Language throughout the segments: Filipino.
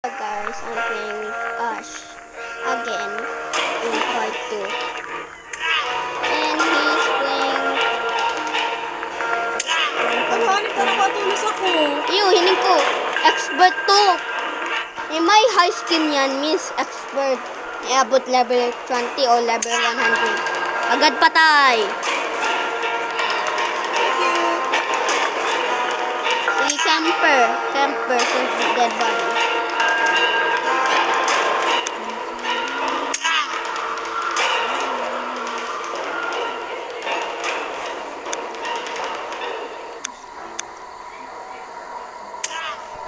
Guys, I'm playing with Ash again in part 2. And he's playing... Hanip ka nakatulis ako. Ew, hining ko. Expert to. Eh, may high skin yan means expert. Iabot level 20 o level 100. Agad patay. Si camper. Camper sa dead body.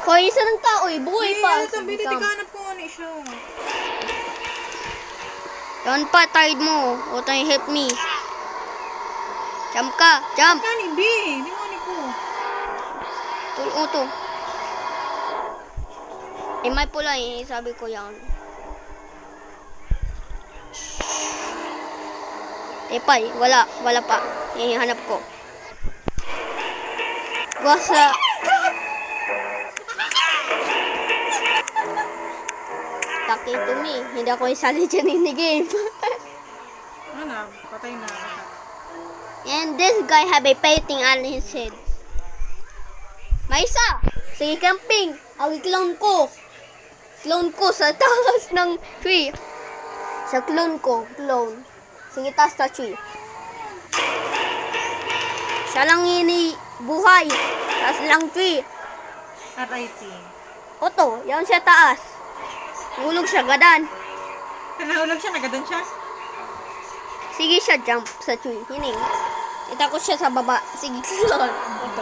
Hoy, isa ng tao eh. Buhay pa. Sabi, titiganap ko ano siya. Yan pa, tired mo. O tayo help me. Jump ka. Jump. Kani, B. Di mo ni ko. Tulo. Eh, may pula eh. Sabi ko yan. Eh, pay. Wala. Wala pa. Eh, hanap ko. Gasa. Taki to me. Hindi ako isali dyan in the game. Ano, patay na. And this guy have a painting on his head. May isa. Sige, camping. Ang clone ko. Clone ko sa taas ng tree. Sa clone ko. Clone. Sige, taas sa tree. Siya lang ini buhay. Taas lang tree. RIT. Oto, yan siya taas. Hulog siya, gadan. Nahulog siya, nagadan siya. Sige siya, jump sa tree. Hining. Itakot siya sa baba. Sige, clone. Oto.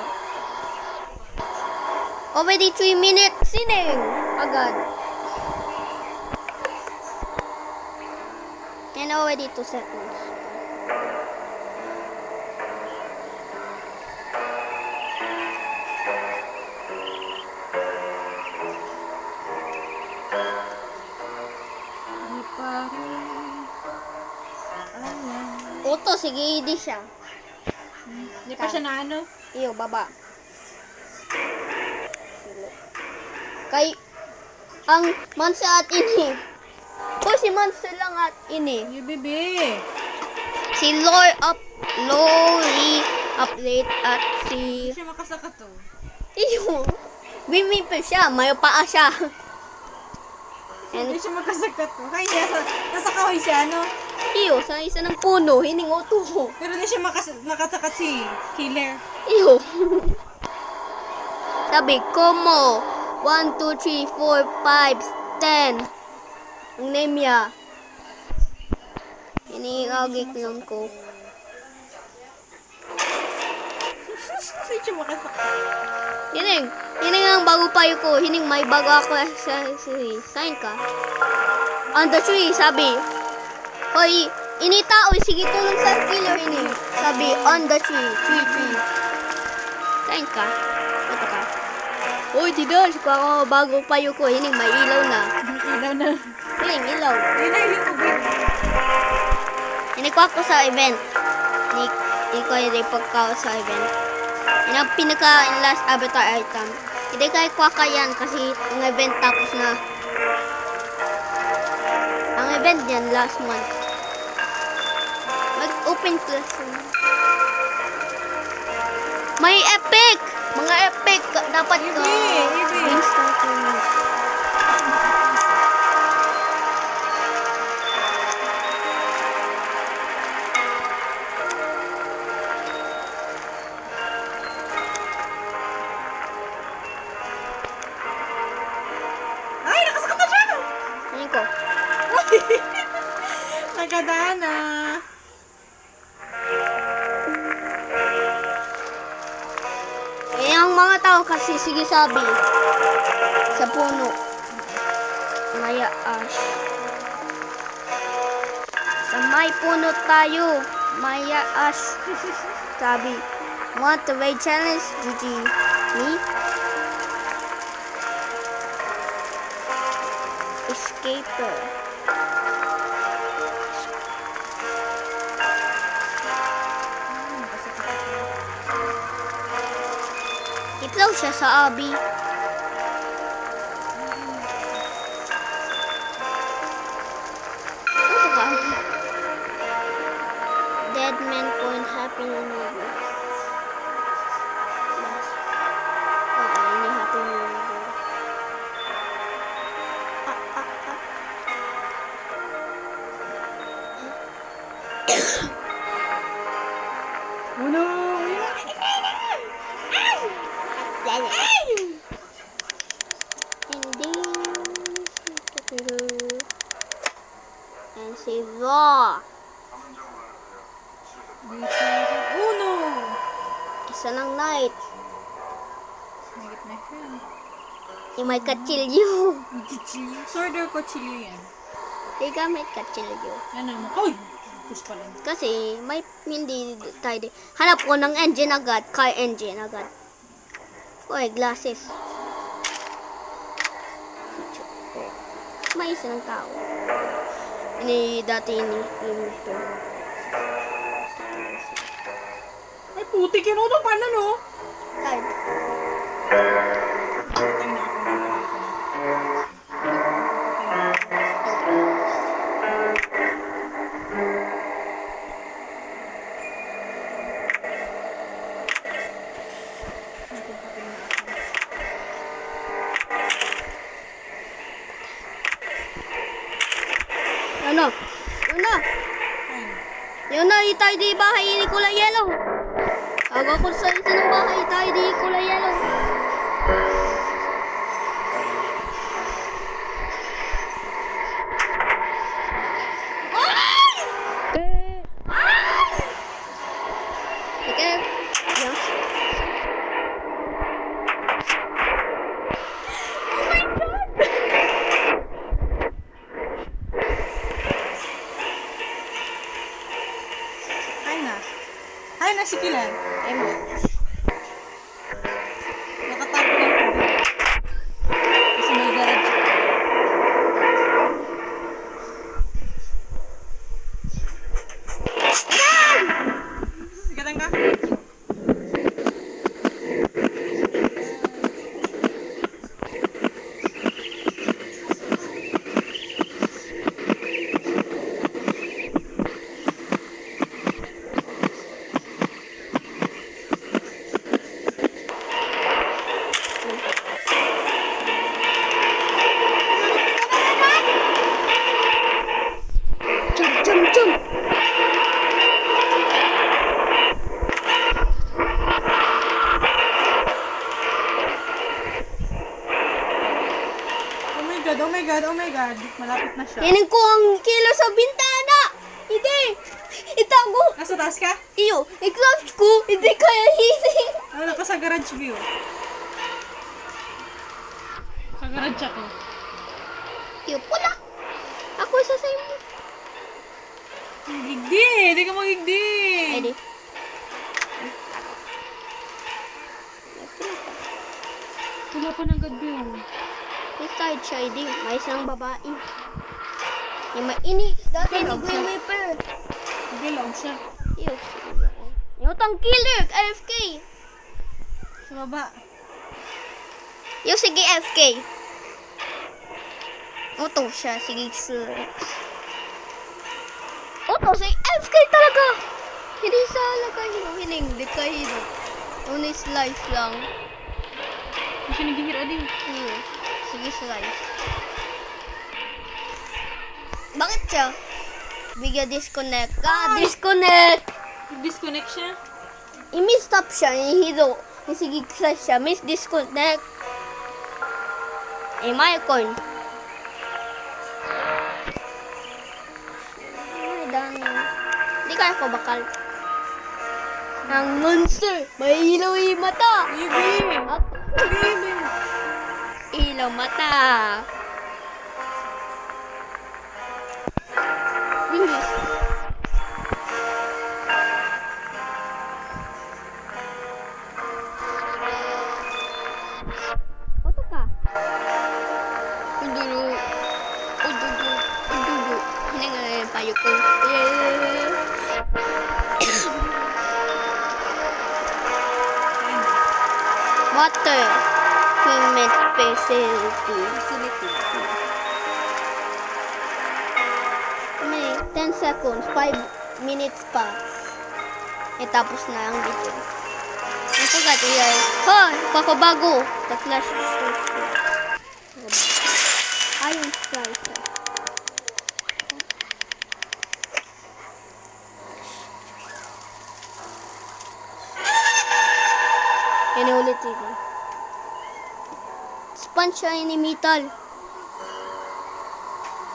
Already 3 minutes. Sining. Agad. And already 2 seconds. Di pa rin. Alam. Oto, sige, hindi siya. Di pa siya na ano. Iyo, baba. Kay, ang mansa at ini. O, si mansa lang at ini. Yung bebe. Si Lori update at si... Hindi siya makasaka to. Iyo. Wimi pa siya. May paa siya. Hindi siya makasaka to. Kaya nasa kahoy siya, ano? Iyo, sa isa ng puno. Hining oto. Pero hindi siya nakasakat si killer. Iyo. Sabi, Como. 1, 2, 3, 4, 5, 10. Ang name niya. Iniigagik lang ko. Hindi siya makasaka. Hining ang bago payo ko. Hining may bago ako sa sign ka. On the tree, sabi. Hoy, ini tao, sige tulong sa killer hining. Sabi, on the tree, tree. Sign ka. Ito ka. Hoy, didas, kung ako bago payo ko, hining may ilaw na. Ilaw na. Hining, ilaw. Yun na yung tubig. Hining ko ako sa event. Hindi ko i-report ka sa event. Yan ang pinaka-last avatar item. Hindi kayo kwaka yan kasi ang event tapos na. Ang event yan last month. Mag-open class. May epic! Mga epic! Dapat ka. Ibi. Instant finish. Ay, nakasakot na siya! Ano ko? Nagadana. Eh, ang mga tao kasi, sige sabi, sa puno. Maya Ash. Sa may puno tayo. Maya Ash. Sabi, want to raid challenge? GG. Me? Escaper. Itlaw siya sa abi. Oh no! And say raw. Oh no! Isa lang night. Nagit na siya. Yung may katsilyo. Kutsilyo. Sword or kutsilyo yan? Di gamit katsilyo. Yan naman. Uy! Pus pa lang. Kasi may hindi tayo di. Hanap ko ng engine agad. Car engine agad. Oy, glasses. May isa ng tao. Ini dati ini. Ito. Ay, putik yan. Ito, paano no? Ay, Patay na ako. ano? Yun na. Yun na, tayo di bahay ni kulay yellow. Tago ko sa isa ng bahay, tayo di kulay yellow. Okay. Yes. Ay na si Kilan. Ay mo. Nakatapo lang po. Kasi may garage. Sigatan ka? Jump, jump, jump. Oh my god, oh my god, oh my god. Malapit na siya. Hining ko ang kilo sa bintana. Hindi. Itago. Nasa taas ka? Iyo, i-close ko. Hindi kaya hiling. Ano ka sa garage view? Sa garage ako. Iyo, pula. Ako isa sa imo. Higdi! Hindi ka magigdi! Edi. Wala pa ng god view. Inside siya, edi. May isang babae. Yung ini. Dati Ikaw, Green Reaper. Bilog siya. Iyo. Yung tang killer. AFK. Sa baba. Yung sige AFK. Oto siya. Sige sir. Oto, si AFK talaga. Hindi sa lagahino. Hining, di kahino. Only slice lang. Hindi siya naghihira din. Iyo. Sige slice. Bakit siya? Bigla disconnect. Disconnect! Disconnect siya. I-miss-stop siya. I-hero. Sige slice siya. Miss-disconnect. My coin. Ay, dami. Hindi kaya ko bakal. Ang monster. May ilaw yung mata. Baby! Baby! Ilaw mata. Bilis. Oto ka. Udulo. Udulo. Udulo. Hindi nga yung payo ko. Water. Treatment facility. May 10 seconds. 5 minutes pa. Tapos na ang video. I forgot to hear. Hoy! Kakabago! The Clash of Iron Slicer. sige. Spawn siya ni Metal.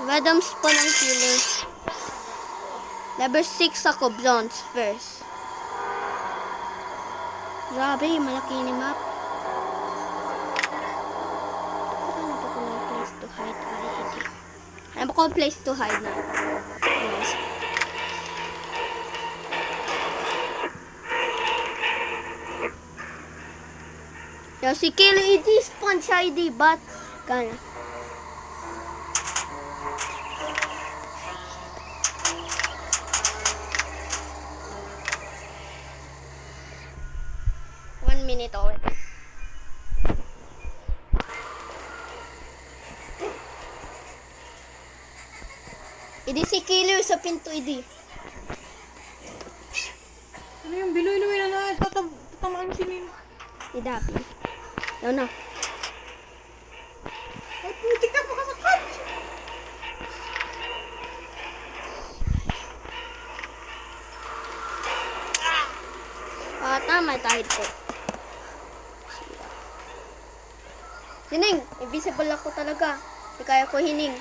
Random spawn ang killer. Level 6 ako, bronze first. Grabe, malaki ni map. Ano ba ko ng place to hide? Ano ba ko place to hide na? Yes. Yo, si Killer ID, spawn siya ID, but gana. One minute away. Idi si Killer sa pinto, Idi. Ano yung biloy-loy na tatamaan si Nin? Idapi. Yaw na. Ay, putik na makasakat! Tama tayo po. Hining, invisible ako talaga. Di kaya ko hining.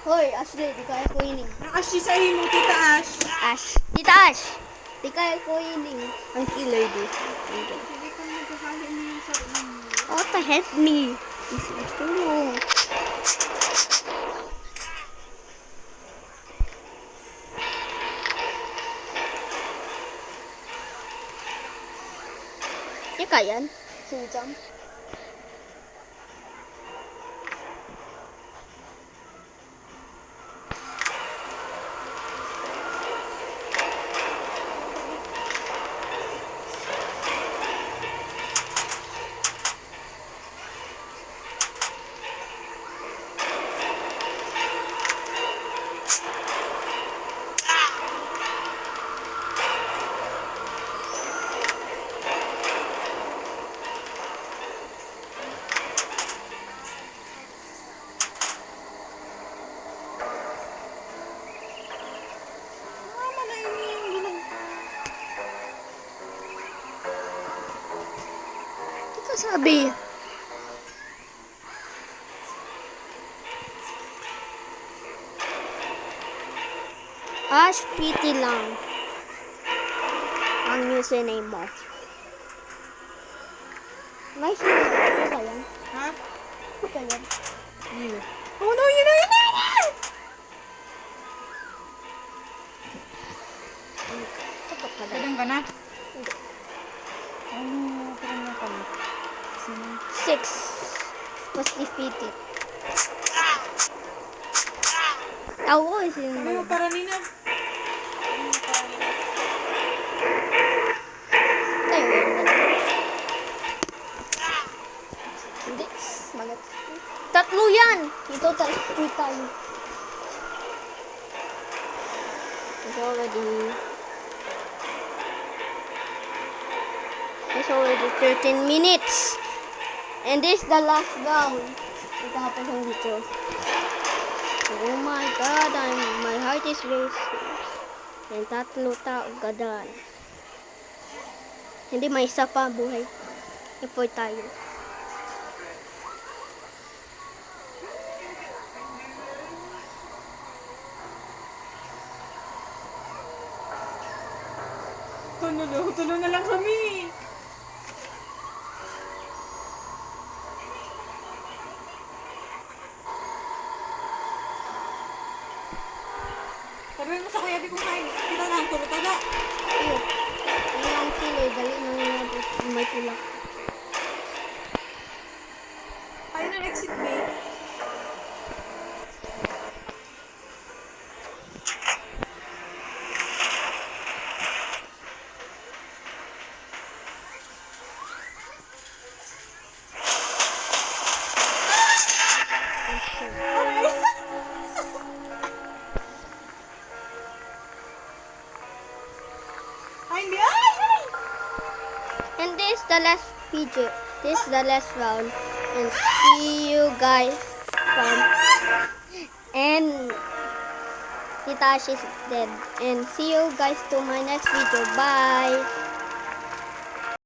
Hoy, Ashley, di kaya ko hining. Nakashi sa mo, Tita Ash. Ash. Tita Ash! Di kaya ko hining. Ang killer di. Hindi ka magkakali niyo sa inyo. Ota, help me. Tulong. Ika yan? Sujam. Tama na ini yung gulang. Di ka sabi. Ash PT lang. Ang username mo. May sinasabay ka yan? Ha? Ano ka yan? Yun. Oh no, yun na, yun na, yun na! Kapag ka na. Kadang ka na? Hindi. Ano, parang na kami. Sino? 6 was defeated. Tao ko eh. Sabi mo para nina. Tayo yun. Hindi. Magat. Tatlo yan! Ito tatlo tayo. It's already 13 minutes. And this is the last round. Ito hapon sa dito. Oh my god, my heart is racing. And tatlo tao gadan. Hindi, may isa pa buhay. Effort tayo. Tulong na lang kami. Sabi mo sa kuya, di ko kain. Kita na ang tulog taga. Ayun. Ayun ang killer. Dali na nga may tulak. Kain na exit bay. Ay, hindi. Ay! And this is the last video. This is the last round. And see you guys from... And... Tita Ash is dead. And see you guys to my next video. Bye!